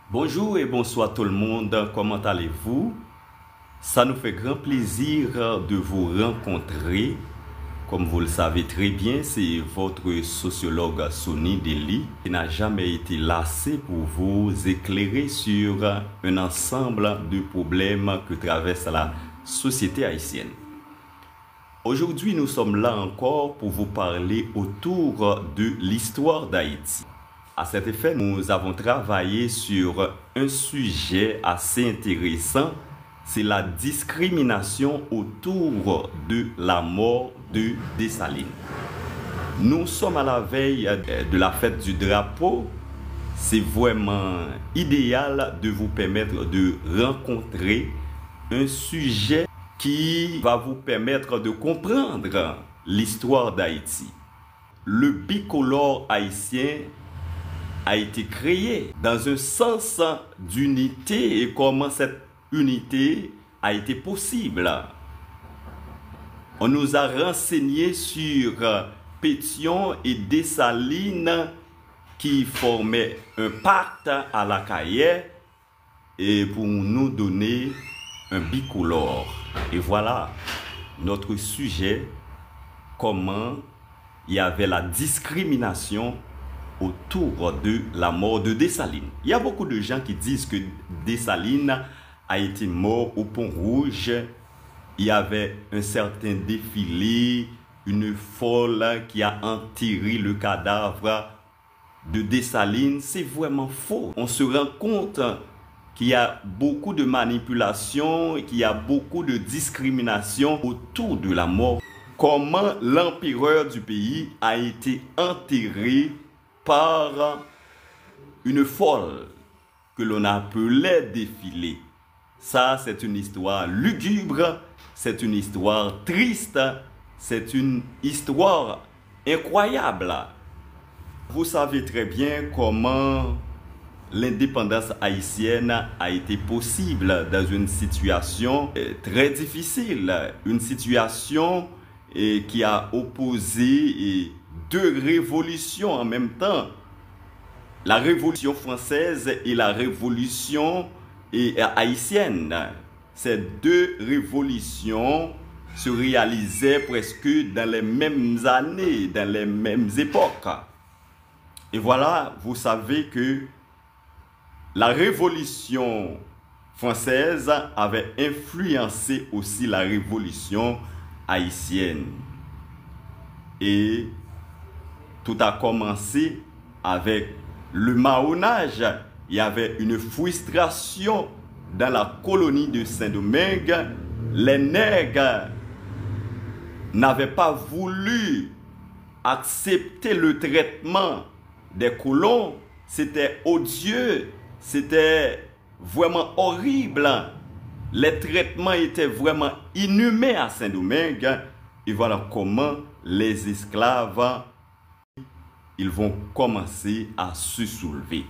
Bonjour et bonsoir tout le monde, comment allez-vous? Ça nous fait grand plaisir de vous rencontrer. Comme vous le savez très bien, c'est votre sociologue Sonny Deli qui n'a jamais été lassé pour vous éclairer sur un ensemble de problèmes que traverse la société haïtienne. Aujourd'hui, nous sommes là encore pour vous parler autour de l'histoire d'Haïti. À cet effet, nous avons travaillé sur un sujet assez intéressant, c'est la discrimination autour de la mort de Dessalines. Nous sommes à la veille de la fête du drapeau. C'est vraiment idéal de vous permettre de rencontrer un sujet qui va vous permettre de comprendre l'histoire d'Haïti. Le bicolore haïtien a été créé dans un sens d'unité et comment cette unité a été possible. On nous a renseigné sur Pétion et Dessalines qui formaient un pacte à la Caille et pour nous donner un bicolore. Et voilà notre sujet, comment il y avait la discrimination autour de la mort de Dessalines. Il y a beaucoup de gens qui disent que Dessalines a été mort au Pont Rouge. Il y avait un certain défilé, une folle qui a enterré le cadavre de Dessalines. C'est vraiment faux. On se rend compte qu'il y a beaucoup de manipulation et qu'il y a beaucoup de discrimination autour de la mort. Comment l'empereur du pays a été enterré par une folle que l'on appelait défilé. Ça, c'est une histoire lugubre, c'est une histoire triste, c'est une histoire incroyable. Vous savez très bien comment l'indépendance haïtienne a été possible dans une situation très difficile, une situation qui a opposé deux révolutions en même temps. La Révolution française et la Révolution haïtienne. Ces deux révolutions se réalisaient presque dans les mêmes années, dans les mêmes époques. Et voilà, vous savez que la Révolution française avait influencé aussi la Révolution haïtienne. Et tout a commencé avec le marronnage. Il y avait une frustration dans la colonie de Saint-Domingue. Les nègres n'avaient pas voulu accepter le traitement des colons. C'était odieux, c'était vraiment horrible. Les traitements étaient vraiment inhumains à Saint-Domingue. Et voilà comment les esclaves, ils vont commencer à se soulever.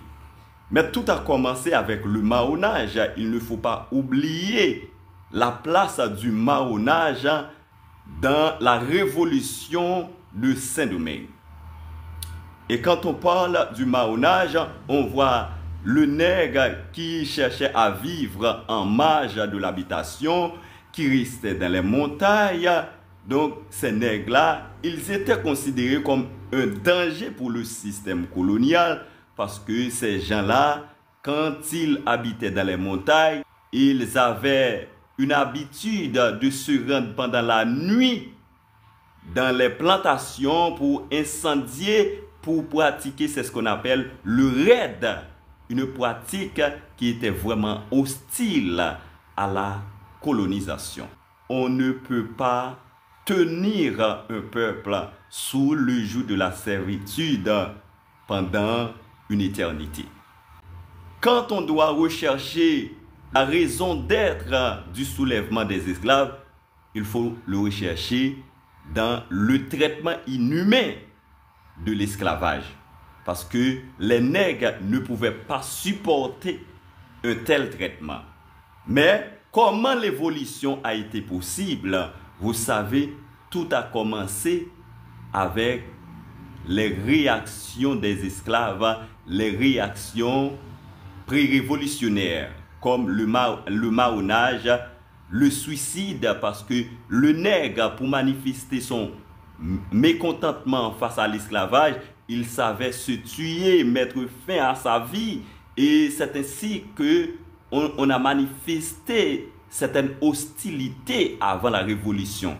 Mais tout a commencé avec le marronnage. Il ne faut pas oublier la place du marronnage dans la révolution de Saint-Domingue. Et quand on parle du marronnage, on voit le nègre qui cherchait à vivre en marge de l'habitation, qui restait dans les montagnes. Donc, ces nègres-là, ils étaient considérés comme un danger pour le système colonial parce que ces gens-là, quand ils habitaient dans les montagnes, ils avaient une habitude de se rendre pendant la nuit dans les plantations pour incendier, pour pratiquer, c'est ce qu'on appelle le raid, une pratique qui était vraiment hostile à la colonisation. On ne peut pas tenir un peuple sous le joug de la servitude pendant une éternité. Quand on doit rechercher la raison d'être du soulèvement des esclaves, il faut le rechercher dans le traitement inhumain de l'esclavage. Parce que les nègres ne pouvaient pas supporter un tel traitement. Mais comment l'évolution a été possible? Vous savez, tout a commencé avec les réactions des esclaves, les réactions pré-révolutionnaires, comme le marronnage, le suicide, parce que le nègre, pour manifester son mécontentement face à l'esclavage, il savait se tuer, mettre fin à sa vie. Et c'est ainsi que on a manifesté certaines hostilités avant la Révolution.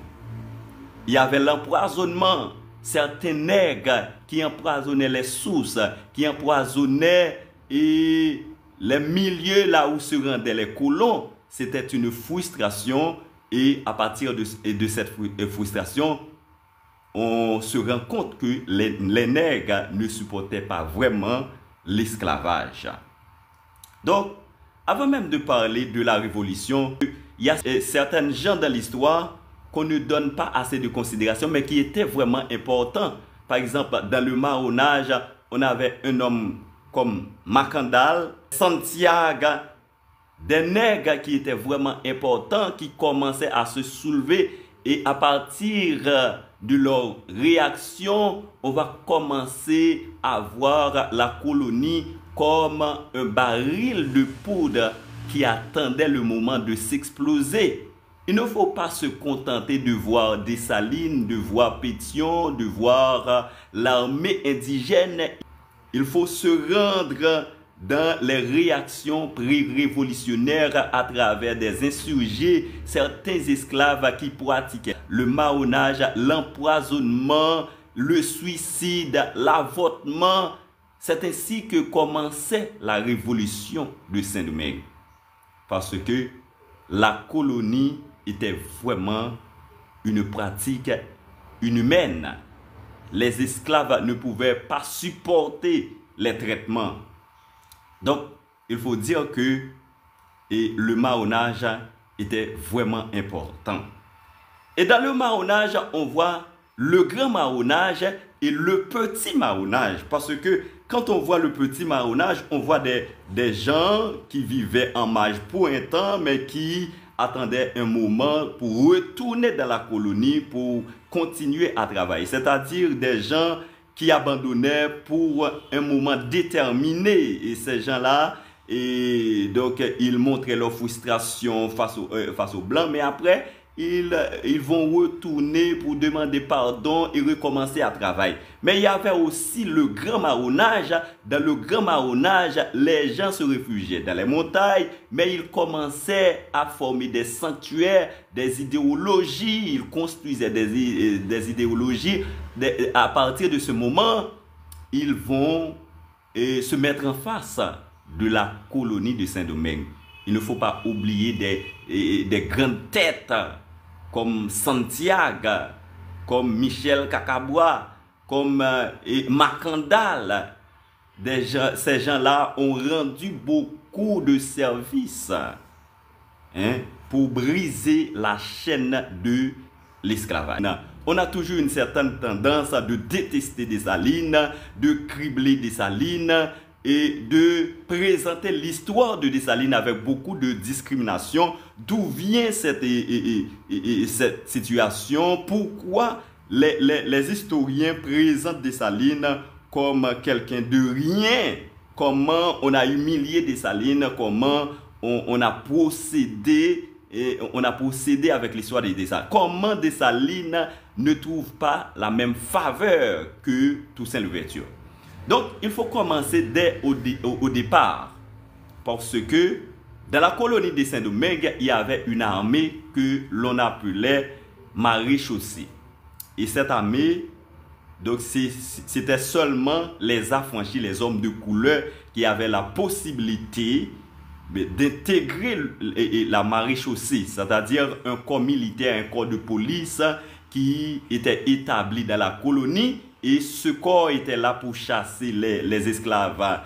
Il y avait l'empoisonnement, certains nègres qui empoisonnaient les sources, qui empoisonnaient les milieux là où se rendaient les colons. C'était une frustration, et à partir de cette frustration, on se rend compte que les nègres ne supportaient pas vraiment l'esclavage. Donc, avant même de parler de la Révolution, il y a certains gens dans l'histoire qu'on ne donne pas assez de considération, mais qui étaient vraiment importants. Par exemple, dans le marronnage, on avait un homme comme Macandal, Santiago, des nègres qui étaient vraiment importants, qui commençaient à se soulever, et à partir de leur réaction, on va commencer à voir la colonie comme un baril de poudre qui attendait le moment de s'exploser. Il ne faut pas se contenter de voir Dessalines, de voir Pétion, de voir l'armée indigène. Il faut se rendre dans les réactions pré-révolutionnaires à travers des insurgés, certains esclaves qui pratiquaient le marronnage, l'empoisonnement, le suicide, l'avortement. C'est ainsi que commençait la révolution de Saint-Domingue. Parce que la colonie était vraiment une pratique inhumaine. Les esclaves ne pouvaient pas supporter les traitements. Donc, il faut dire que le marronnage était vraiment important. Et dans le marronnage, on voit le grand marronnage et le petit marronnage. Parce que quand on voit le petit marronnage, on voit des gens qui vivaient en marge pour un temps, mais qui attendaient un moment pour retourner dans la colonie, pour continuer à travailler. C'est-à-dire des gens qui abandonnaient pour un moment déterminé. Et ces gens-là, donc, ils montraient leur frustration face aux Blancs, mais après, ils vont retourner pour demander pardon et recommencer à travailler. Mais il y avait aussi le grand marronnage. Dans le grand marronnage, les gens se réfugiaient dans les montagnes, mais ils commençaient à former des sanctuaires, des idéologies. Ils construisaient des idéologies. À partir de ce moment, ils vont se mettre en face de la colonie de Saint-Domingue. Il ne faut pas oublier des grandes têtes comme Santiago, comme Michel Cacabois, comme Macandal. Ces gens-là ont rendu beaucoup de services pour briser la chaîne de l'esclavage. On a toujours une certaine tendance à détester Dessalines, de cribler Dessalines, et de présenter l'histoire de Dessalines avec beaucoup de discrimination. D'où vient cette situation? Pourquoi les historiens présentent Dessalines comme quelqu'un de rien? Comment on a humilié Dessalines? Comment on a procédé avec l'histoire de Dessalines? Comment Dessalines ne trouve pas la même faveur que Toussaint Louverture? Donc, il faut commencer dès au départ. Parce que dans la colonie de Saint-Domingue, il y avait une armée que l'on appelait maréchaussée. Et cette armée, donc c'était seulement les affranchis, les hommes de couleur, qui avaient la possibilité d'intégrer la maréchaussée, c'est-à-dire un corps militaire, un corps de police qui était établi dans la colonie. Et ce corps était là pour chasser les esclaves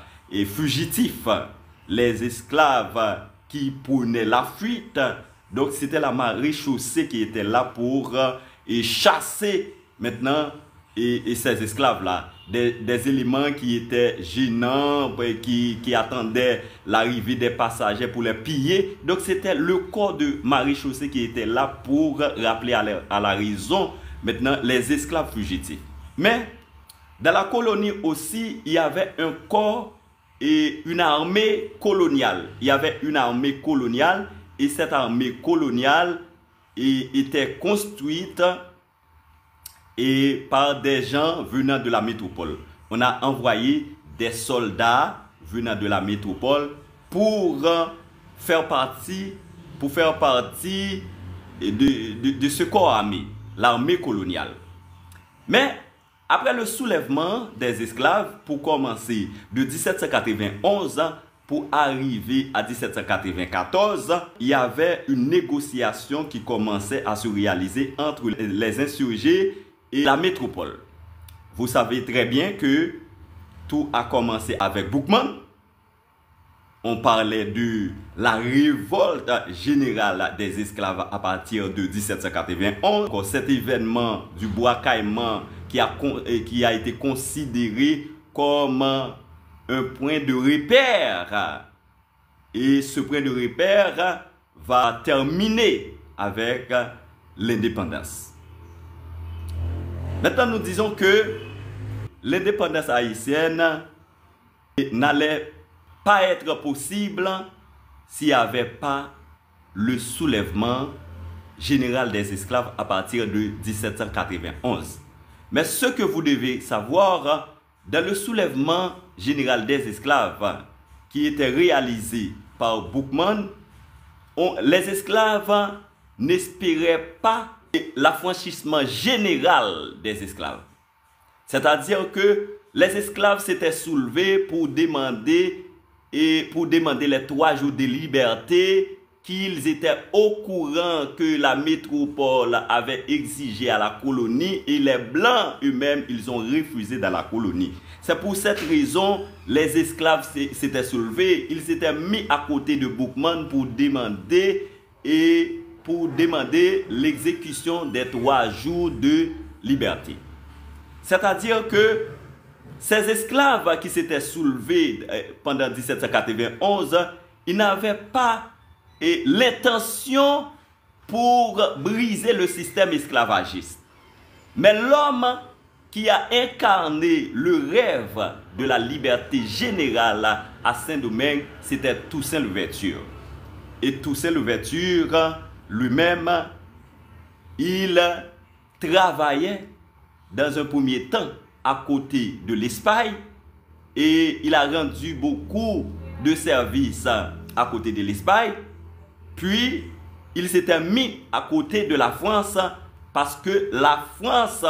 fugitifs, les esclaves qui prenaient la fuite. Donc c'était la maréchaussée qui était là pour chasser maintenant ces esclaves-là. Des éléments qui étaient gênants, qui attendaient l'arrivée des passagers pour les piller. Donc c'était le corps de maréchaussée qui était là pour rappeler à la raison maintenant les esclaves fugitifs. Mais dans la colonie aussi, il y avait un corps une armée coloniale. Il y avait une armée coloniale et cette armée coloniale était construite par des gens venant de la métropole. On a envoyé des soldats venant de la métropole pour faire partie de ce corps armé, l'armée coloniale. Mais après le soulèvement des esclaves, pour commencer de 1791 pour arriver à 1794, il y avait une négociation qui commençait à se réaliser entre les insurgés et la métropole. Vous savez très bien que tout a commencé avec Boukman. On parlait de la révolte générale des esclaves à partir de 1791. Cet événement du bois caïman qui a été considéré comme un point de repère. Et ce point de repère va terminer avec l'indépendance. Maintenant, nous disons que l'indépendance haïtienne n'allait pas être possible s'il n'y avait pas le soulèvement général des esclaves à partir de 1791. Mais ce que vous devez savoir, dans le soulèvement général des esclaves qui était réalisé par Boukman, les esclaves n'espéraient pas l'affranchissement général des esclaves. C'est-à-dire que les esclaves s'étaient soulevés pour demander les 3 jours de liberté qu'ils étaient au courant que la métropole avait exigé à la colonie et les Blancs eux-mêmes, ils ont refusé dans la colonie. C'est pour cette raison les esclaves s'étaient soulevés, ils s'étaient mis à côté de Boukman pour demander l'exécution des 3 jours de liberté. C'est-à-dire que ces esclaves qui s'étaient soulevés pendant 1791, ils n'avaient pas l'intention pour briser le système esclavagiste. Mais l'homme qui a incarné le rêve de la liberté générale à Saint-Domingue, c'était Toussaint Louverture. Et Toussaint Louverture, lui-même, il travaillait dans un premier temps à côté de l'Espagne et il a rendu beaucoup de services à côté de l'Espagne. Puis, il s'était mis à côté de la France parce que la France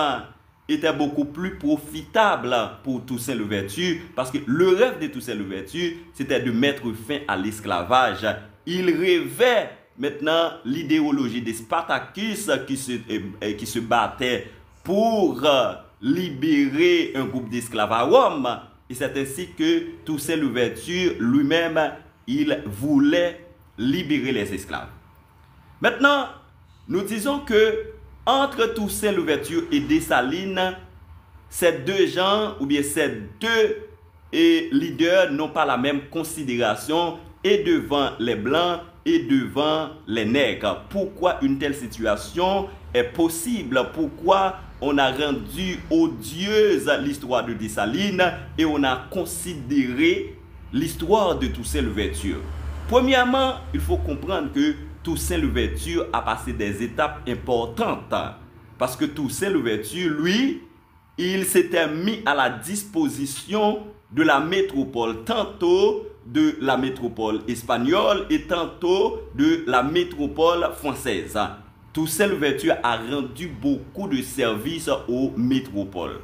était beaucoup plus profitable pour Toussaint Louverture parce que le rêve de Toussaint Louverture, c'était de mettre fin à l'esclavage. Il rêvait maintenant l'idéologie des Spartacus qui se battait pour libérer un groupe d'esclaves à Rome. Et c'est ainsi que Toussaint Louverture lui-même, il voulait libérer les esclaves. Maintenant, nous disons que entre Toussaint Louverture et Dessalines, ces deux gens ou bien ces deux leaders n'ont pas la même considération et devant les Blancs et devant les Nègres. Pourquoi une telle situation est possible? Pourquoi on a rendu odieuse l'histoire de Dessalines et on a considéré l'histoire de Toussaint Louverture? Premièrement, il faut comprendre que Toussaint Louverture a passé des étapes importantes. Parce que Toussaint Louverture, lui, il s'était mis à la disposition de la métropole, tantôt de la métropole espagnole et tantôt de la métropole française. Toussaint Louverture a rendu beaucoup de services aux métropoles.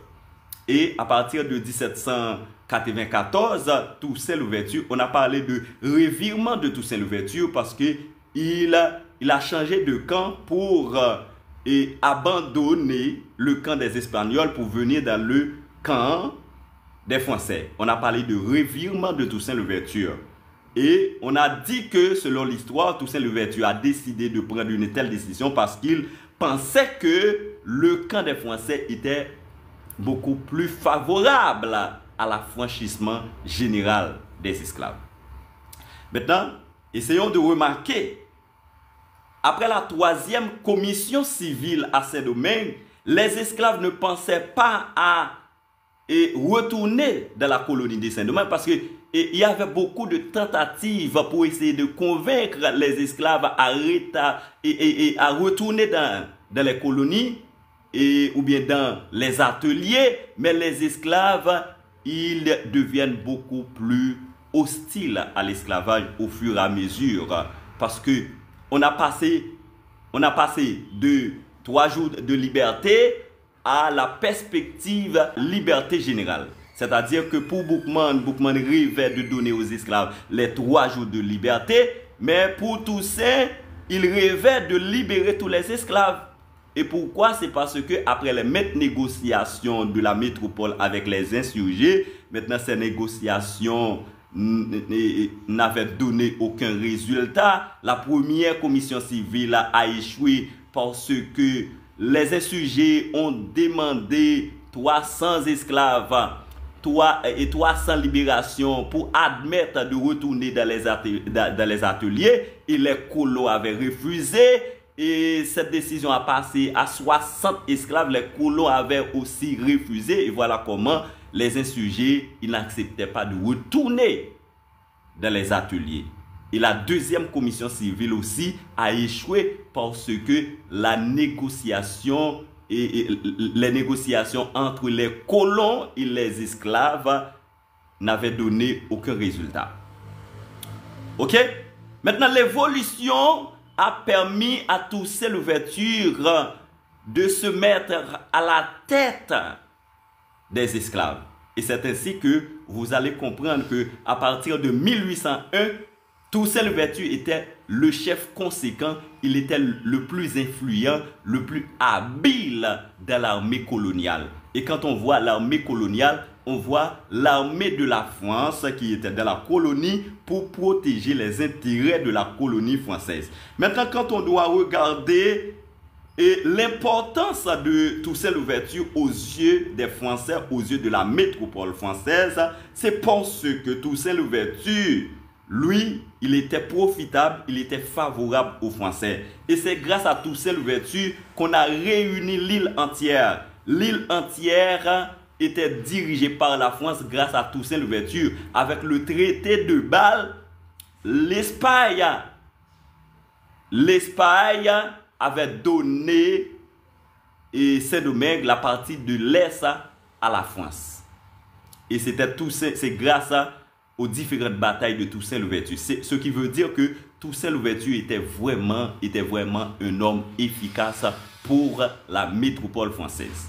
Et à partir de 1794, Toussaint Louverture, on a parlé de revirement de Toussaint Louverture parce qu'il a changé de camp pour abandonner le camp des Espagnols pour venir dans le camp des Français. On a parlé de revirement de Toussaint Louverture. Et on a dit que, selon l'histoire, Toussaint Louverture a décidé de prendre une telle décision parce qu'il pensait que le camp des Français était beaucoup plus favorable à l'affranchissement général des esclaves. Maintenant, essayons de remarquer, après la 3e commission civile à Saint-Domingue, les esclaves ne pensaient pas à retourner dans la colonie de Saint-Domingue parce que il y avait beaucoup de tentatives pour essayer de convaincre les esclaves à retourner dans les colonies ou bien dans les ateliers, mais les esclaves, ils deviennent beaucoup plus hostiles à l'esclavage au fur et à mesure, parce que on a passé de 3 jours de liberté à la perspective liberté générale. C'est-à-dire que pour Boukman rêvait de donner aux esclaves les 3 jours de liberté, mais pour Toussaint, il rêvait de libérer tous les esclaves. Et pourquoi? C'est parce que après les négociations de la métropole avec les insurgés, maintenant ces négociations n'avaient donné aucun résultat. La première commission civile a échoué parce que les insurgés ont demandé 300 esclaves et 300 libérations pour admettre de retourner dans les ateliers, et les colons avaient refusé, et cette décision a passé à 60 esclaves. Les colons avaient aussi refusé, et voilà comment les insurgés, ils n'acceptaient pas de retourner dans les ateliers. Et la deuxième commission civile aussi a échoué parce que les négociations entre les colons et les esclaves n'avaient donné aucun résultat. Ok? Maintenant, l'évolution a permis à Toussaint Louverture de se mettre à la tête des esclaves. Et c'est ainsi que vous allez comprendre qu'à partir de 1801, Toussaint Louverture était le chef conséquent, il était le plus influent, le plus habile de l'armée coloniale. Et quand on voit l'armée coloniale, on voit l'armée de la France qui était dans la colonie pour protéger les intérêts de la colonie française. Maintenant, quand on doit regarder l'importance de Toussaint Louverture aux yeux des Français, aux yeux de la métropole française, c'est parce que Toussaint Louverture, lui, il était profitable, il était favorable aux Français. Et c'est grâce à Toussaint Louverture qu'on a réuni l'île entière. L'île entière était dirigée par la France grâce à Toussaint Louverture. Avec le traité de Bâle, l'Espagne avait donné Saint-Domingue, la partie de l'Est, à la France. Et c'est grâce aux différentes batailles de Toussaint Louverture. Ce qui veut dire que Toussaint Louverture était vraiment un homme efficace pour la métropole française.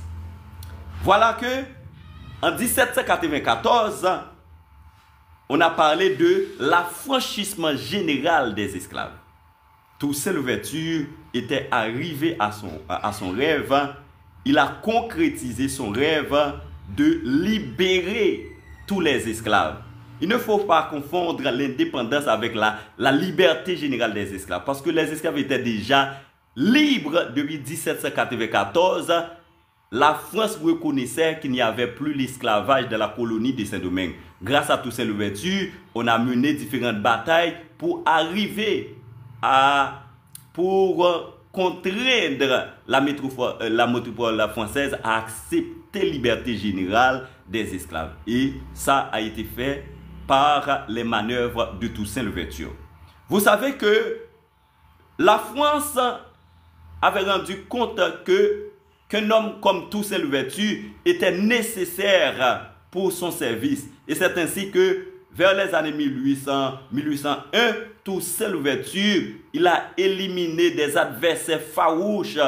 Voilà que en 1794, on a parlé de l'affranchissement général des esclaves. Toussaint Louverture était arrivé à son rêve. Il a concrétisé son rêve de libérer tous les esclaves. Il ne faut pas confondre l'indépendance avec la liberté générale des esclaves. Parce que les esclaves étaient déjà libres depuis 1794. La France reconnaissait qu'il n'y avait plus l'esclavage dans la colonie de Saint-Domingue. Grâce à Toussaint Louverture, on a mené différentes batailles pour arriver pour contraindre la métropole française à accepter la liberté générale des esclaves. Et ça a été fait par les manœuvres de Toussaint Louverture. Vous savez que la France avait rendu compte qu'un homme comme Toussaint Louverture était nécessaire pour son service. Et c'est ainsi que vers les années 1801, Toussaint Louverture, il a éliminé des adversaires farouches,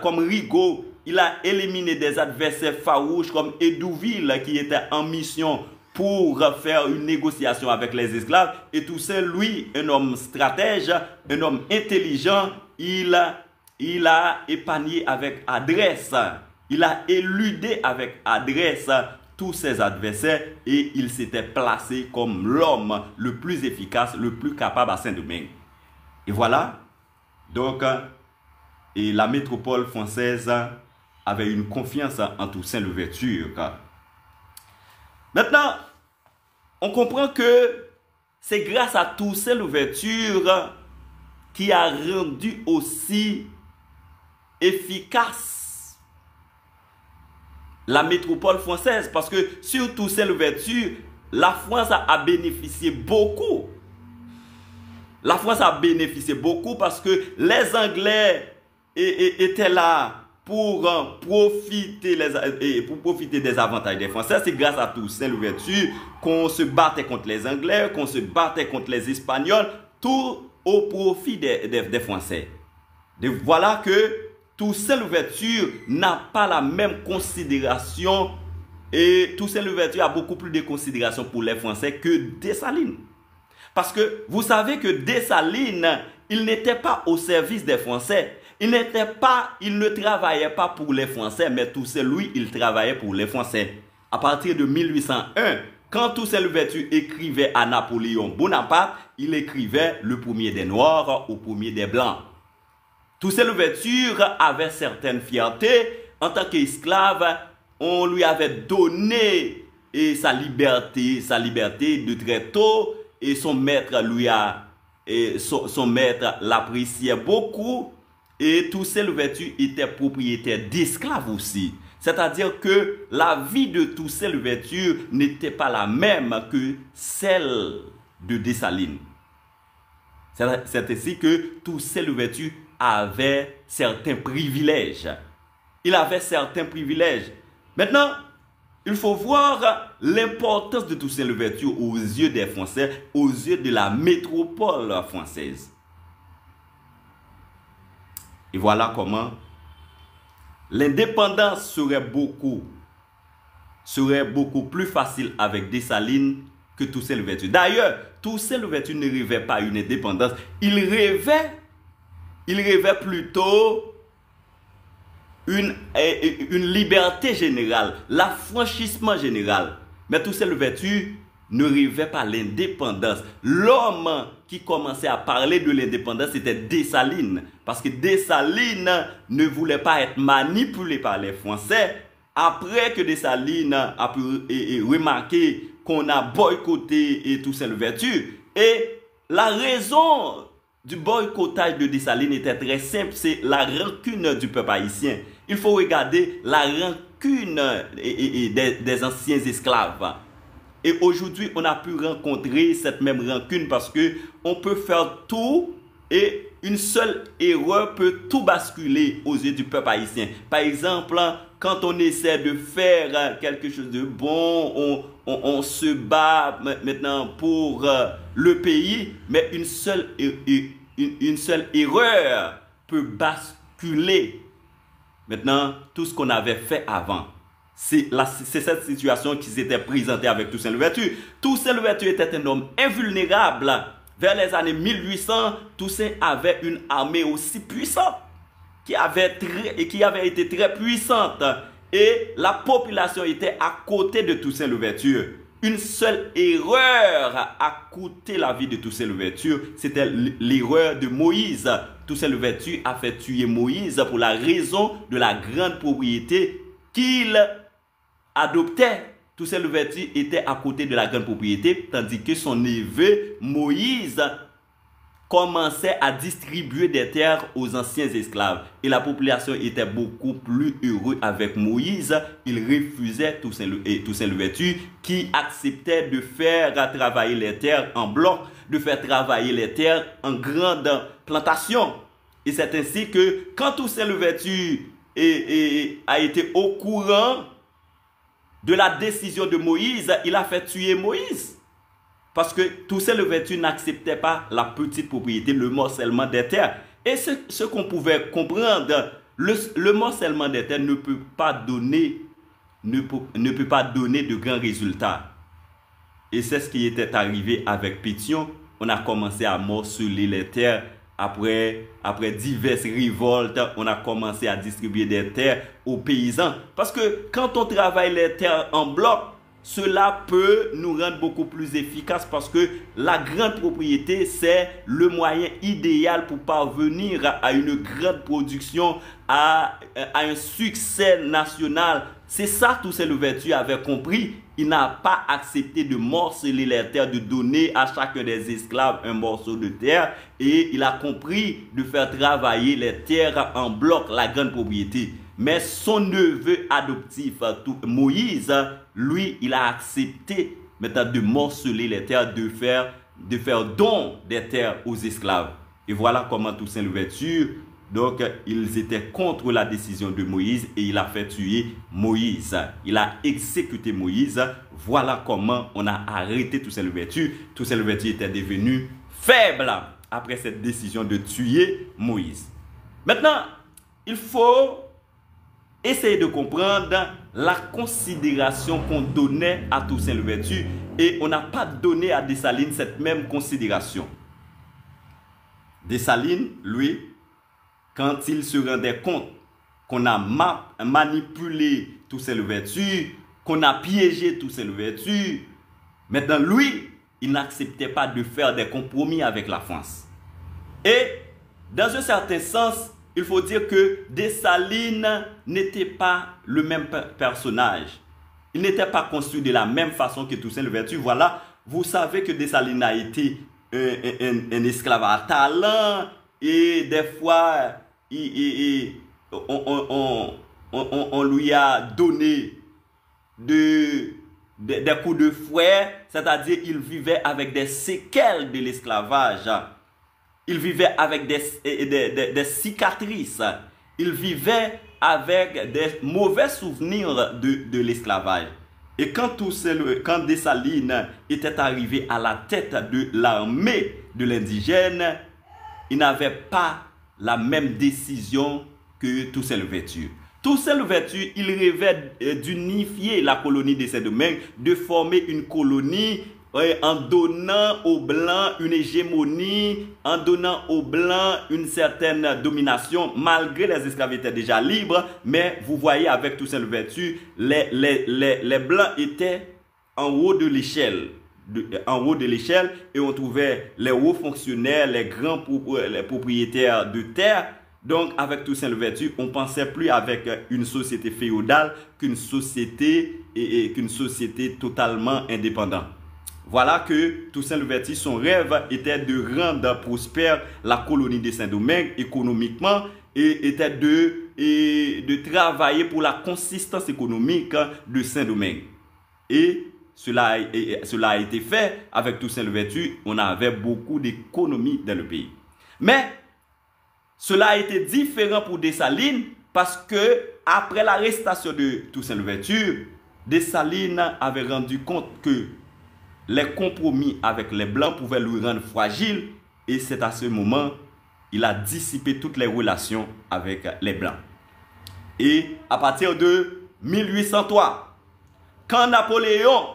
comme Rigaud. Il a éliminé des adversaires farouches comme Hédouville qui était en mission pour faire une négociation avec les esclaves. Et Toussaint, lui, un homme stratège, un homme intelligent, il a épargné avec adresse. Il a éludé avec adresse tous ses adversaires et il s'était placé comme l'homme le plus efficace, le plus capable à Saint-Domingue. Et voilà, donc, et la métropole française avait une confiance en Toussaint Louverture. Maintenant, on comprend que c'est grâce à Toussaint Louverture qui a rendu aussi efficace la métropole française, parce que sur Toussaint Louverture, la France a bénéficié beaucoup. La France a bénéficié beaucoup parce que les Anglais étaient là pour profiter des avantages des Français. C'est grâce à Toussaint Louverture qu'on se battait contre les Anglais, qu'on se battait contre les Espagnols, tout au profit des Français. Donc voilà que Toussaint Louverture n'a pas la même considération et Toussaint Louverture a beaucoup plus de considération pour les Français que Dessalines. Parce que vous savez que Dessalines, il n'était pas au service des Français. Il ne travaillait pas pour les Français, mais Toussaint, lui, il travaillait pour les Français. À partir de 1801, quand Toussaint Louverture écrivait à Napoléon Bonaparte, il écrivait le premier des Noirs au premier des Blancs. Toussaint Louverture avait certaines fiertés. En tant qu'esclave, on lui avait donné sa liberté de très tôt. Et son maître son maître l'appréciait beaucoup. Et Toussaint Louverture était propriétaire d'esclaves aussi. C'est-à-dire que la vie de Toussaint Louverture n'était pas la même que celle de Dessalines. C'est ainsi que Toussaint Louverture avait certains privilèges. Il avait certains privilèges. Maintenant, il faut voir l'importance de Toussaint Louverture aux yeux des Français, aux yeux de la métropole française. Et voilà comment l'indépendance serait beaucoup plus facile avec Dessalines que Toussaint Louverture. D'ailleurs, Toussaint Louverture ne rêvait pas une indépendance. Il rêvait plutôt une liberté générale, l'affranchissement général. Mais Toussaint Louverture ne rêvait pas l'indépendance. L'homme qui commençait à parler de l'indépendance, c'était Dessalines. Parce que Dessalines ne voulait pas être manipulé par les Français. Après que Dessalines a pu remarquer qu'on a boycotté Toussaint Louverture. Et la raison du boycottage de Dessalines était très simple, c'est la rancune du peuple haïtien. Il faut regarder la rancune des anciens esclaves. Et aujourd'hui, on a pu rencontrer cette même rancune parce que on peut faire tout et une seule erreur peut tout basculer aux yeux du peuple haïtien. Par exemple, quand on essaie de faire quelque chose de bon, on se bat maintenant pour le pays, mais une seule erreur peut basculer maintenant tout ce qu'on avait fait avant. C'est cette situation qui s'était présentée avec Toussaint Louverture. Toussaint Louverture était un homme invulnérable. Vers les années 1800, Toussaint avait une armée aussi puissante qui avait été très puissante. Et la population était à côté de Toussaint Louverture. Une seule erreur a coûté la vie de Toussaint Louverture. C'était l'erreur de Moïse. Toussaint Louverture a fait tuer Moïse pour la raison de la grande propriété qu'il adoptait. Toussaint Louverture était à côté de la grande propriété, tandis que son neveu Moïse commençait à distribuer des terres aux anciens esclaves. Et la population était beaucoup plus heureuse avec Moïse. Il refusait Toussaint Louverture qui acceptait de faire travailler les terres en bloc, de faire travailler les terres en grandes plantations. Et c'est ainsi que quand Toussaint Louverture a été au courant de la décision de Moïse, il a fait tuer Moïse. Parce que Toussaint Louverture n'acceptait pas la petite propriété, le morcellement des terres. Et ce qu'on pouvait comprendre, le morcellement des terres ne peut pas donner de grands résultats. Et c'est ce qui était arrivé avec Pétion. On a commencé à morceler les terres. Après diverses révoltes, on a commencé à distribuer des terres aux paysans. Parce que quand on travaille les terres en bloc, cela peut nous rendre beaucoup plus efficaces parce que la grande propriété, c'est le moyen idéal pour parvenir à une grande production, à un succès national. C'est ça Toussaint Louverture avait compris. Il n'a pas accepté de morceler les terres, de donner à chacun des esclaves un morceau de terre. Et il a compris de faire travailler les terres en bloc, la grande propriété. Mais son neveu adoptif, Moïse, lui, il a accepté maintenant de morceler les terres, de faire don des terres aux esclaves. Et voilà comment Toussaint Louverture, donc ils étaient contre la décision de Moïse et il a fait tuer Moïse. Il a exécuté Moïse. Voilà comment on a arrêté Toussaint Louverture. Toussaint Louverture était devenu faible après cette décision de tuer Moïse. Maintenant, il faut essayer de comprendre la considération qu'on donnait à Toussaint Louverture et on n'a pas donné à Dessalines cette même considération. Dessalines, lui, quand il se rendait compte qu'on a manipulé Toussaint Louverture, qu'on a piégé Toussaint Louverture, maintenant lui, il n'acceptait pas de faire des compromis avec la France. Et dans un certain sens, il faut dire que Dessalines n'était pas le même personnage. Il n'était pas construit de la même façon que Toussaint Louverture. Voilà, vous savez que Dessalines a été un esclave à talent et des fois, on lui a donné des coups de fouet, c'est-à-dire il vivait avec des séquelles de l'esclavage. Il vivait avec des cicatrices. Il vivait avec des mauvais souvenirs de l'esclavage. Et quand Dessalines était arrivé à la tête de l'armée de l'indigène, il n'avait pas la même décision que Toussaint Louverture. Toussaint Louverture, il rêvait d'unifier la colonie de Saint-Domingue, de former une colonie en donnant aux Blancs une hégémonie, en donnant aux Blancs une certaine domination, malgré les esclaves étaient déjà libres. Mais vous voyez, avec Toussaint Louverture, les Blancs étaient en haut de l'échelle. Et on trouvait les hauts fonctionnaires, les grands les propriétaires de terre. Donc, avec Toussaint Louverture, on ne pensait plus avec une société féodale qu'une société totalement indépendante. Voilà que Toussaint Louverture, son rêve était de rendre prospère la colonie de Saint-Domingue économiquement et était de travailler pour la consistance économique de Saint-Domingue. Et cela a été fait avec Toussaint Louverture. On avait beaucoup d'économies dans le pays. Mais cela a été différent pour Dessalines parce que après l'arrestation de Toussaint Louverture, Dessalines avait rendu compte que les compromis avec les Blancs pouvaient lui rendre fragile et c'est à ce moment il a dissipé toutes les relations avec les Blancs. Et à partir de 1803, quand Napoléon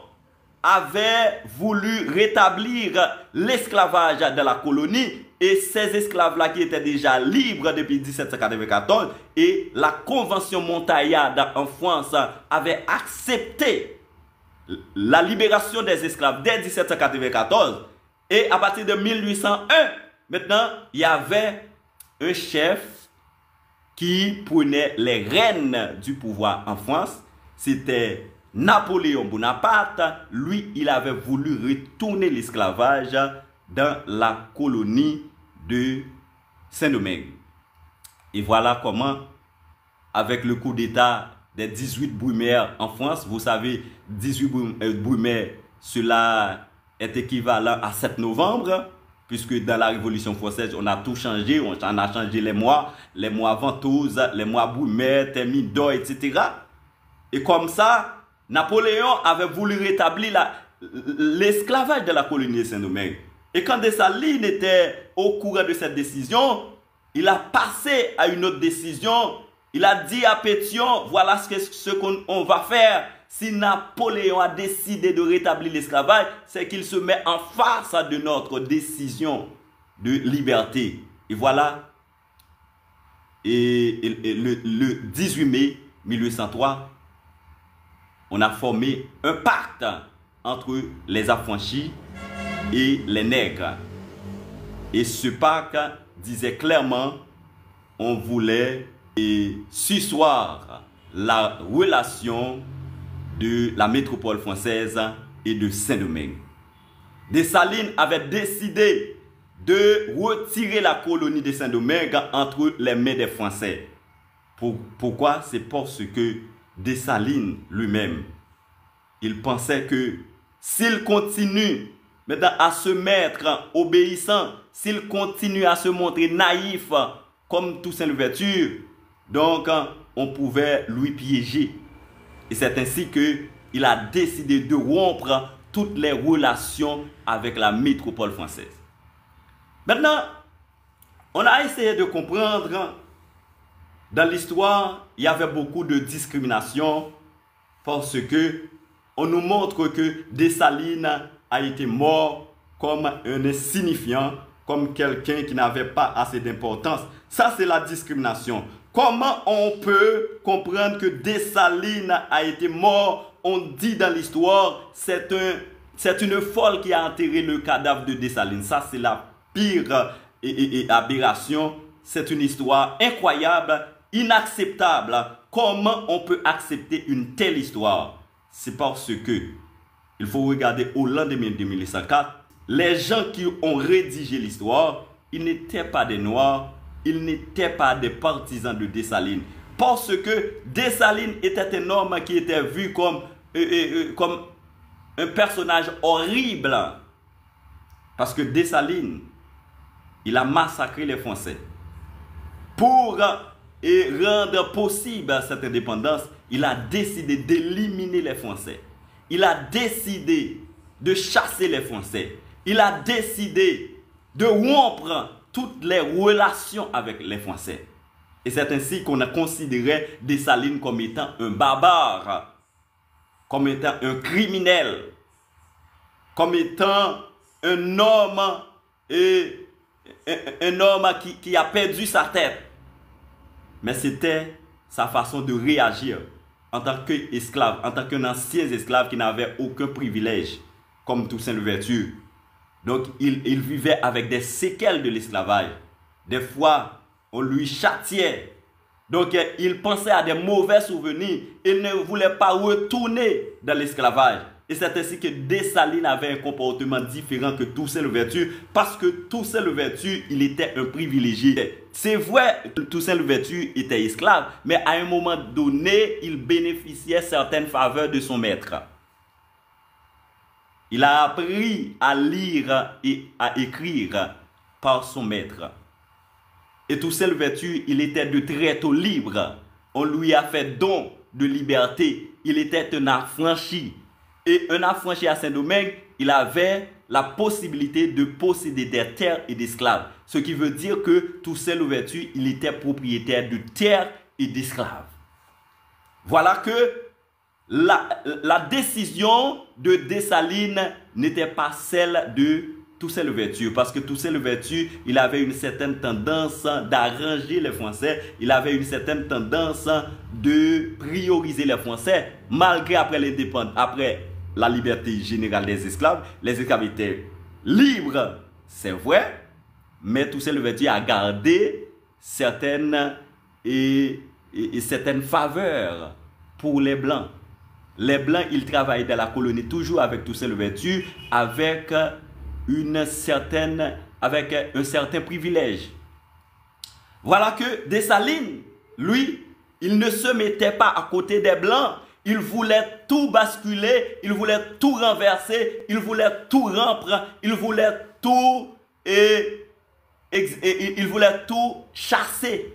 avait voulu rétablir l'esclavage dans la colonie et ces esclaves-là qui étaient déjà libres depuis 1794 et la Convention Montagnarde en France avait accepté la libération des esclaves dès 1794 et à partir de 1801, maintenant, il y avait un chef qui prenait les rênes du pouvoir en France. C'était Napoléon Bonaparte. Lui, il avait voulu retourner l'esclavage dans la colonie de Saint-Domingue. Et voilà comment, avec le coup d'État des 18 Brumaire en France, vous savez, 18 Brumaire, cela est équivalent à 7 novembre, puisque dans la Révolution française, on a tout changé, on a changé les mois ventoses, les mois Brumaire, Thermidor, etc. Et comme ça, Napoléon avait voulu rétablir l'esclavage de la colonie de Saint-Domingue. Et quand Dessalines était au courant de cette décision, il a passé à une autre décision. Il a dit à Pétion, voilà ce qu'on va faire. Si Napoléon a décidé de rétablir l'esclavage, c'est qu'il se met en face de notre décision de liberté. Et voilà, le 18 mai 1803, on a formé un pacte entre les affranchis et les nègres. Et ce pacte disait clairement, on voulait susseoir la relation de la métropole française et de Saint-Domingue. Dessalines avait décidé de retirer la colonie de Saint-Domingue entre les mains des Français. Pourquoi? C'est parce que Dessalines lui-même, il pensait que s'il continue maintenant à se mettre obéissant, s'il continue à se montrer naïf comme Toussaint Louverture, donc on pouvait lui piéger. Et c'est ainsi qu'il a décidé de rompre toutes les relations avec la métropole française. Maintenant, on a essayé de comprendre, dans l'histoire, il y avait beaucoup de discrimination parce que on nous montre que Dessalines a été mort comme un insignifiant, comme quelqu'un qui n'avait pas assez d'importance. Ça, c'est la discrimination. Comment on peut comprendre que Dessalines a été mort? On dit dans l'histoire, c'est une folle qui a enterré le cadavre de Dessalines. Ça, c'est la pire aberration. C'est une histoire incroyable, inacceptable. Comment on peut accepter une telle histoire? C'est parce que il faut regarder au lendemain de 1804, les gens qui ont rédigé l'histoire, ils n'étaient pas des Noirs, ils n'étaient pas des partisans de Dessalines. Parce que Dessalines était un homme qui était vu comme un personnage horrible. Parce que Dessalines, il a massacré les Français. Pour rendre possible cette indépendance, il a décidé d'éliminer les Français. Il a décidé de chasser les Français. Il a décidé de rompre toutes les relations avec les Français. Et c'est ainsi qu'on a considéré Dessalines comme étant un barbare, comme étant un criminel, comme étant un homme qui a perdu sa tête. Mais c'était sa façon de réagir en tant qu'esclave, en tant qu'un ancien esclave qui n'avait aucun privilège, comme Toussaint Louverture. Donc, il vivait avec des séquelles de l'esclavage. Des fois, on lui châtiait. Donc, il pensait à des mauvais souvenirs. Il ne voulait pas retourner dans l'esclavage. Et c'est ainsi que Dessalines avait un comportement différent que Toussaint Louverture, parce que Toussaint Louverture, il était un privilégié. C'est vrai que Toussaint Louverture était esclave, mais à un moment donné, il bénéficiait certaines faveurs de son maître. Il a appris à lire et à écrire par son maître. Et Toussaint Louverture, il était de très tôt libre. On lui a fait don de liberté. Il était un affranchi. Et un affranchi à Saint-Domingue, il avait la possibilité de posséder des terres et d'esclaves. Ce qui veut dire que Toussaint Louverture, il était propriétaire de terres et d'esclaves. Voilà que la décision de Dessalines n'était pas celle de Toussaint Louverture. Parce que Toussaint Louverture, il avait une certaine tendance d'arranger les Français. Il avait une certaine tendance de prioriser les Français. Malgré après la liberté générale des esclaves, les esclaves étaient libres, c'est vrai, mais Toussaint Louverture a gardé certaines faveurs pour les Blancs. Les Blancs, ils travaillaient dans la colonie toujours avec Toussaint Louverture, avec un certain privilège. Voilà que Dessalines, lui, il ne se mettait pas à côté des Blancs. Il voulait tout basculer, il voulait tout renverser, il voulait tout rompre, il voulait tout il voulait tout chasser.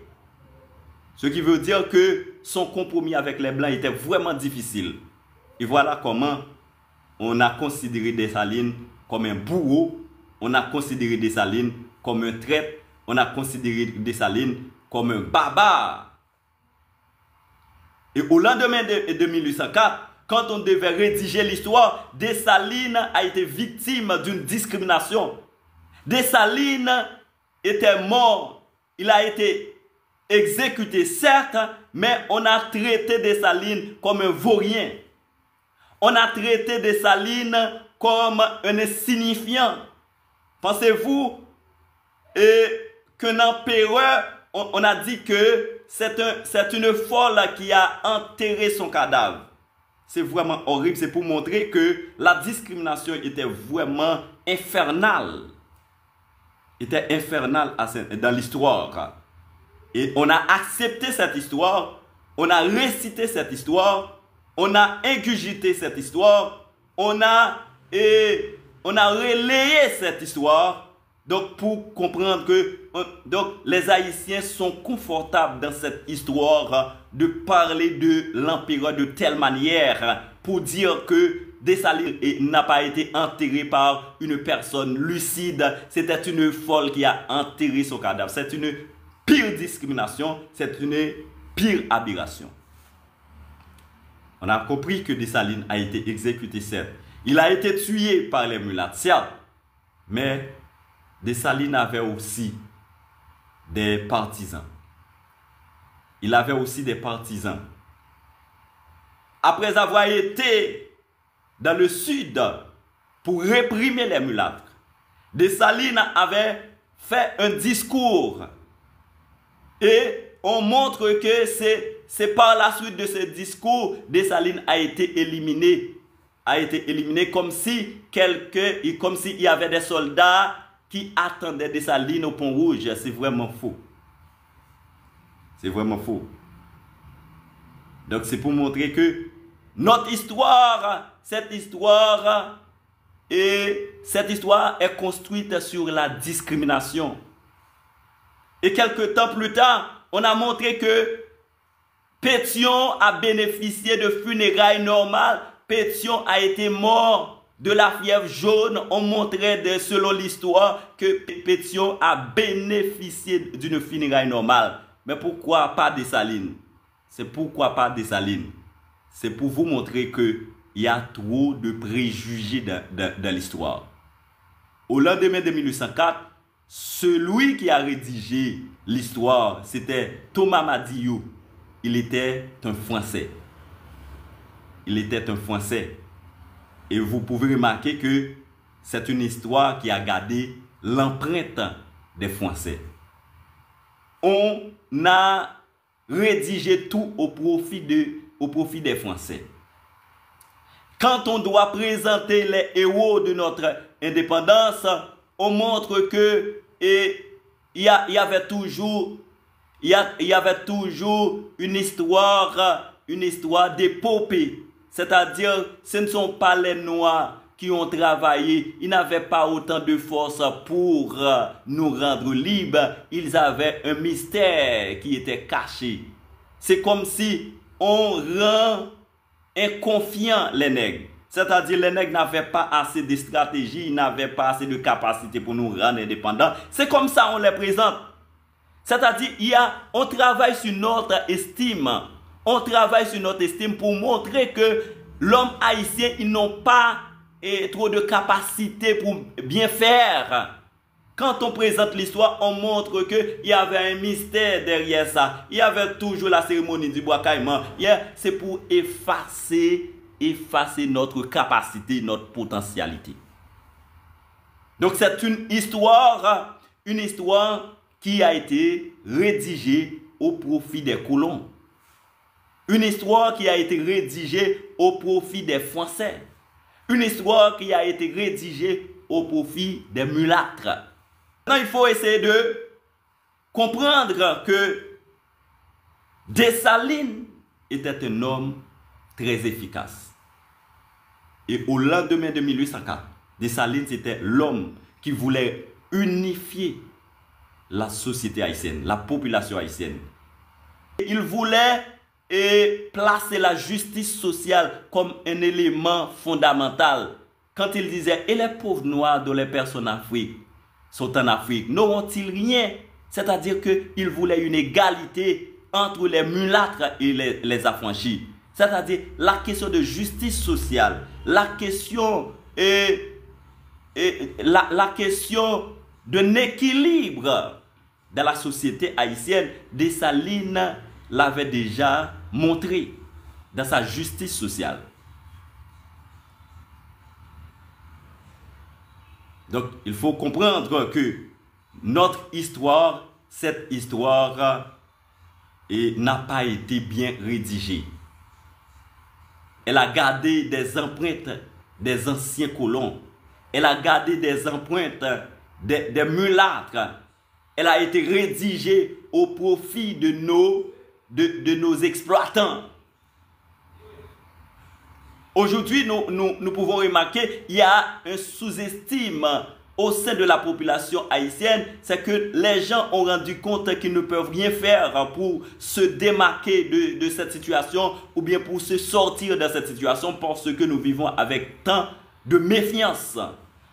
Ce qui veut dire que son compromis avec les Blancs était vraiment difficile. Et voilà comment on a considéré Dessalines comme un bourreau, on a considéré Dessalines comme un traître, on a considéré Dessalines comme un barbare. Et au lendemain de 1804, quand on devait rédiger l'histoire, Dessalines a été victime d'une discrimination. Dessalines était mort, il a été exécuté certes, mais on a traité Dessalines comme un vaurien. On a traité Dessalines comme un insignifiant. Pensez-vous qu'un empereur, on a dit que c'est une folle qui a enterré son cadavre. C'est vraiment horrible. C'est pour montrer que la discrimination était vraiment infernale. Était infernale dans l'histoire. Et on a accepté cette histoire. On a récité cette histoire. On a ingurgité cette histoire. On a et on a relayé cette histoire. Donc, pour comprendre que les Haïtiens sont confortables dans cette histoire de parler de l'empereur de telle manière pour dire que Dessalines n'a pas été enterré par une personne lucide. C'était une folle qui a enterré son cadavre. C'est une pire discrimination, c'est une pire aberration. On a compris que Dessalines a été exécuté, certes. Il a été tué par les mulattes, certes. Mais Dessalines avait aussi des partisans. Il avait aussi des partisans. Après avoir été dans le sud pour réprimer les mulâtres, Dessalines avait fait un discours. Et on montre que c'est par la suite de ce discours, Dessalines a été éliminé. A été éliminé comme si il y avait des soldats qui attendaient Dessalines au Pont Rouge. C'est vraiment faux. C'est vraiment faux. Donc c'est pour montrer que notre histoire, cette histoire est construite sur la discrimination. Et quelques temps plus tard, on a montré que Pétion a bénéficié de funérailles normales. Pétion a été mort de la fièvre jaune. On montrait selon l'histoire que Pétion a bénéficié d'une funéraille normale. Mais pourquoi pas Dessalines? C'est pourquoi pas Dessalines? C'est pour vous montrer qu'il y a trop de préjugés dans l'histoire. Au lendemain de 1804, celui qui a rédigé l'histoire, c'était Thomas Madiou. Il était un Français. Il était un Français. Et vous pouvez remarquer que c'est une histoire qui a gardé l'empreinte des Français. On a rédigé tout au profit des Français. Quand on doit présenter les héros de notre indépendance, on montre que il y avait toujours une histoire d'épopée. C'est-à-dire, ce ne sont pas les Noirs qui ont travaillé. Ils n'avaient pas autant de force pour nous rendre libres. Ils avaient un mystère qui était caché. C'est comme si on rend inconfiants les nègres. C'est-à-dire, les nègres n'avaient pas assez de stratégie, ils n'avaient pas assez de capacité pour nous rendre indépendants. C'est comme ça on les présente. C'est-à-dire, on travaille sur notre estime. On travaille sur notre estime pour montrer que l'homme haïtien, ils n'ont pas trop de capacité pour bien faire. Quand on présente l'histoire, on montre qu'il y avait un mystère derrière ça. Il y avait toujours la cérémonie du bois caïman. C'est pour effacer notre capacité, notre potentialité. Donc c'est une histoire qui a été rédigée au profit des colons. Une histoire qui a été rédigée au profit des Français. Une histoire qui a été rédigée au profit des mulâtres. Maintenant, il faut essayer de comprendre que Dessalines était un homme très efficace. Et au lendemain de 1804, Dessalines était l'homme qui voulait unifier la société haïtienne, la population haïtienne. Il voulait placer la justice sociale comme un élément fondamental. Quand il disait, et les pauvres noirs dont les personnes en Afrique sont en Afrique, n'auront-ils rien? C'est-à-dire qu'il voulait une égalité entre les mulâtres et les affranchis. C'est-à-dire la question de justice sociale, la question d'un équilibre dans la société haïtienne. Dessalines l'avait déjà montré dans sa justice sociale. Donc, il faut comprendre que notre histoire, cette histoire, n'a pas été bien rédigée. Elle a gardé des empreintes des anciens colons. Elle a gardé des empreintes des mulâtres. Elle a été rédigée au profit de nos exploitants. Aujourd'hui, nous pouvons remarquer qu'il y a un sous-estime au sein de la population haïtienne, c'est que les gens ont rendu compte qu'ils ne peuvent rien faire pour se démarquer de cette situation ou bien pour se sortir de cette situation parce que nous vivons avec tant de méfiance.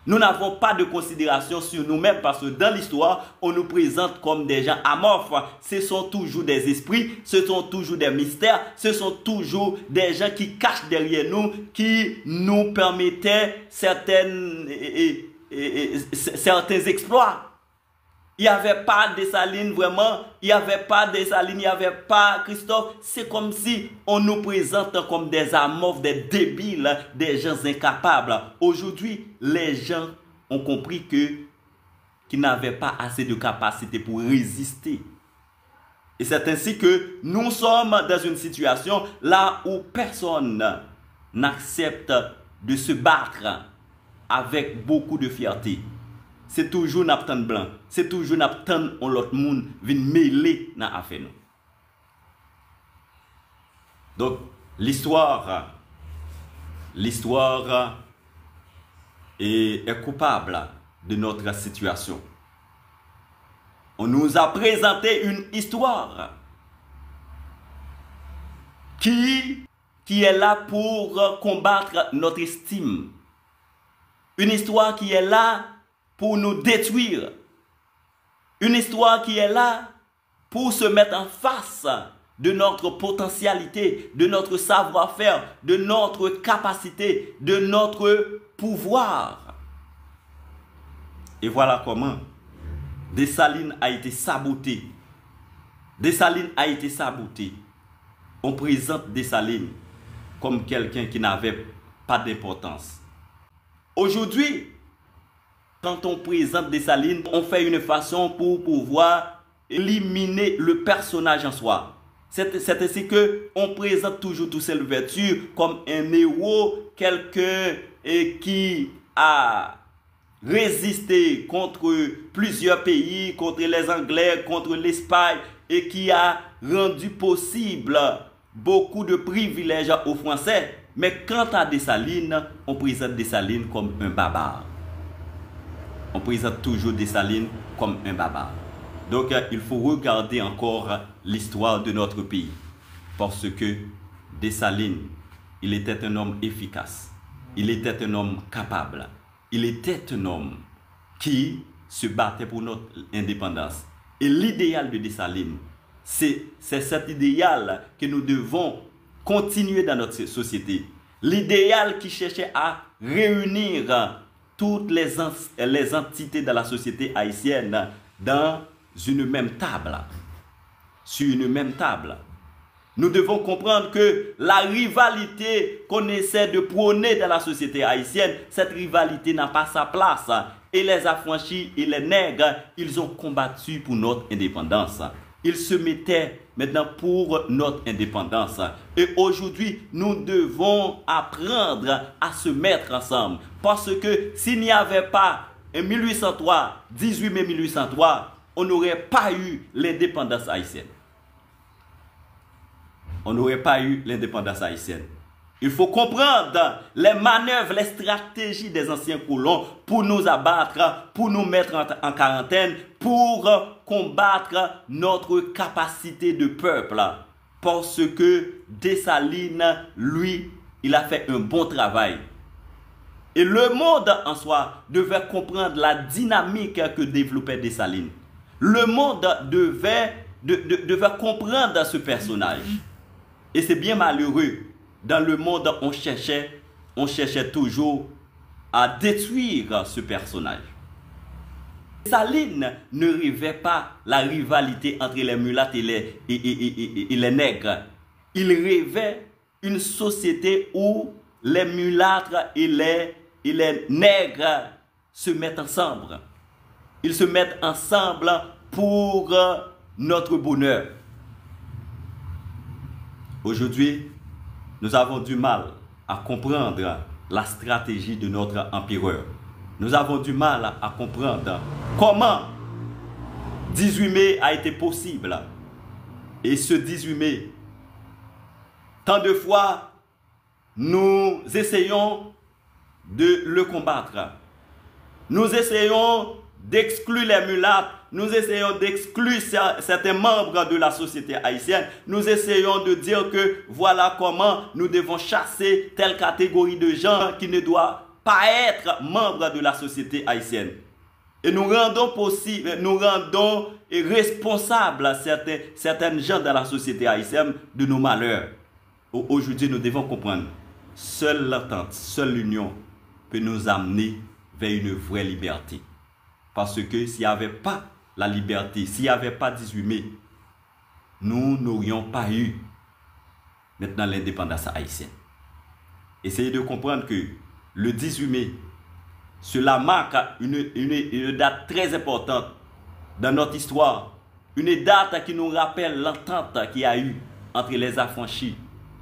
Nous n'avons pas de considération sur nous-mêmes parce que dans l'histoire, on nous présente comme des gens amorphes. Ce sont toujours des esprits, ce sont toujours des mystères, ce sont toujours des gens qui cachent derrière nous, qui nous permettaient certains exploits. Il n'y avait pas Dessalines vraiment, il n'y avait pas Dessalines, il n'y avait pas Christophe. C'est comme si on nous présente comme des amorphes, des débiles, des gens incapables. Aujourd'hui, les gens ont compris qu'ils n'avaient pas assez de capacité pour résister. Et c'est ainsi que nous sommes dans une situation là où personne n'accepte de se battre avec beaucoup de fierté. C'est toujours Naptan blanc, c'est toujours Naptan on l'autre monde vient mêler dans affaire nous. Donc l'histoire est coupable de notre situation. On nous a présenté une histoire qui est là pour combattre notre estime. Une histoire qui est là pour nous détruire. Une histoire qui est là pour se mettre en face de notre potentialité, de notre savoir-faire, de notre capacité, de notre pouvoir. Et voilà comment Dessalines a été saboté. Dessalines a été saboté. On présente Dessalines comme quelqu'un qui n'avait pas d'importance. Aujourd'hui, quand on présente Dessalines, on fait une façon pour pouvoir éliminer le personnage en soi. C'est ainsi qu'on présente toujours toutes ces vertus comme un héros, quelqu'un qui a résisté contre plusieurs pays, contre les Anglais, contre l'Espagne, et qui a rendu possible beaucoup de privilèges aux Français. Mais quant à Dessalines, on présente Dessalines comme un barbare. On présente toujours Dessalines comme un barbare. Donc, il faut regarder encore l'histoire de notre pays. Parce que Dessalines, il était un homme efficace. Il était un homme capable. Il était un homme qui se battait pour notre indépendance. Et l'idéal de Dessalines, c'est cet idéal que nous devons continuer dans notre société. L'idéal qui cherchait à réunir toutes les entités de la société haïtienne dans une même table. Sur une même table. Nous devons comprendre que la rivalité qu'on essaie de prôner dans la société haïtienne, cette rivalité n'a pas sa place. Et les affranchis et les nègres, ils ont combattu pour notre indépendance. Ils se mettaient maintenant pour notre indépendance. Et aujourd'hui, nous devons apprendre à se mettre ensemble. Parce que s'il n'y avait pas en 1803, 18 mai 1803, on n'aurait pas eu l'indépendance haïtienne. On n'aurait pas eu l'indépendance haïtienne. Il faut comprendre les manœuvres, les stratégies des anciens colons pour nous abattre, pour nous mettre en quarantaine, pour combattre notre capacité de peuple. Parce que Dessalines, lui, il a fait un bon travail. Et le monde en soi devait comprendre la dynamique que développait Dessalines. Le monde devait comprendre ce personnage. Et c'est bien malheureux. Dans le monde, on cherchait toujours à détruire ce personnage. Dessalines ne rêvait pas la rivalité entre les mulattes et les nègres. Il rêvait une société où les mulâtres et les nègres se mettent ensemble. Ils se mettent ensemble pour notre bonheur. Aujourd'hui, nous avons du mal à comprendre la stratégie de notre empereur. Nous avons du mal à comprendre comment 18 mai a été possible. Et ce 18 mai, tant de fois, nous essayons de le combattre. Nous essayons d'exclure les mulâtres. Nous essayons d'exclure certains membres de la société haïtienne. Nous essayons de dire que voilà comment nous devons chasser telle catégorie de gens qui ne doivent pas être membres de la société haïtienne. Et nous rendons possible, nous rendons responsables certaines gens dans la société haïtienne de nos malheurs. Aujourd'hui, nous devons comprendre, seule l'entente, seule l'union peut nous amener vers une vraie liberté. Parce que s'il n'y avait pas la liberté, s'il n'y avait pas 18 mai, nous n'aurions pas eu maintenant l'indépendance haïtienne. Essayez de comprendre que le 18 mai, cela marque une date très importante dans notre histoire. Une date qui nous rappelle l'entente qu'il y a eu entre les affranchis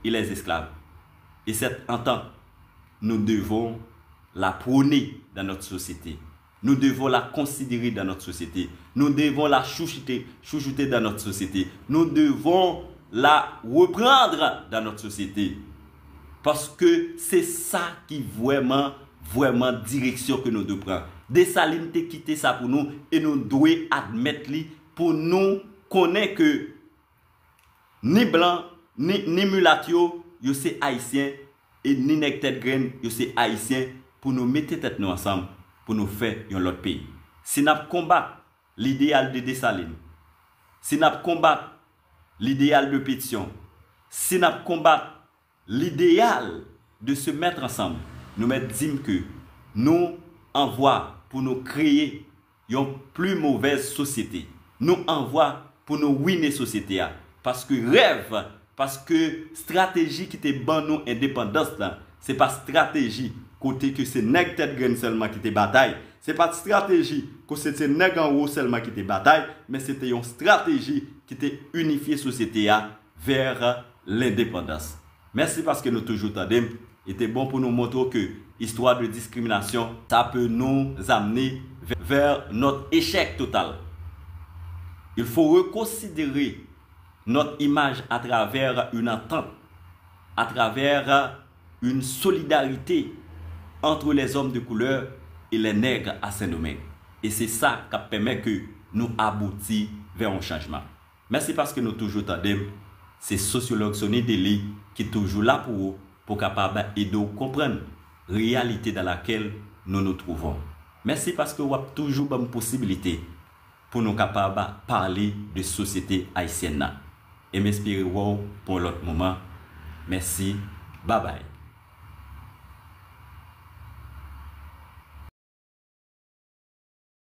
et les esclaves. Et cette entente, nous devons la prôner dans notre société. Nous devons la considérer dans notre société. Nous devons la chouchouter dans notre société. Nous devons la reprendre dans notre société. Parce que c'est ça qui vraiment direction que nous devons prendre. Dessalines te quitté ça pour nous et nous devons admettre pour nous connaître que ni blanc, ni mulatio, yo c'est haïtien et ni nèg tête graine, yo c'est haïtien pour nous mettre tête nous ensemble pour nous faire un autre pays. Si nous combattons l'idéal de Dessalines, si nous combattons l'idéal de Pétion, si nous combattons l'idéal de se mettre ensemble, nous disons que nous envoie pour nous créer une plus mauvaise société. Nous envoie pour nous ruiner la société. Parce que rêve, parce que stratégie qui te ban nous indépendance, ce n'est pas stratégie côté que c'est nèg tête graine seulement qui te bataille. Ce n'est pas stratégie que c'est nèg en haut seulement qui te bataille, mais c'était une stratégie qui te unifié la société vers l'indépendance. Merci parce que nous toujours tandem. Il était bon pour nous montrer que l'histoire de discrimination, ça peut nous amener vers notre échec total. Il faut reconsidérer notre image à travers une entente, à travers une solidarité entre les hommes de couleur et les nègres à Saint-Domingue. Et c'est ça qui permet que nous aboutissions vers un changement. Merci parce que nous toujours tandem. C'est sociologue Sonny Deli qui est toujours là pour vous, pour capable aider à comprendre la réalité dans laquelle nous nous trouvons. Merci parce que vous avez toujours une possibilité pour nous capables de parler de société haïtienne. Et m'espérez pour l'autre moment. Merci. Bye bye.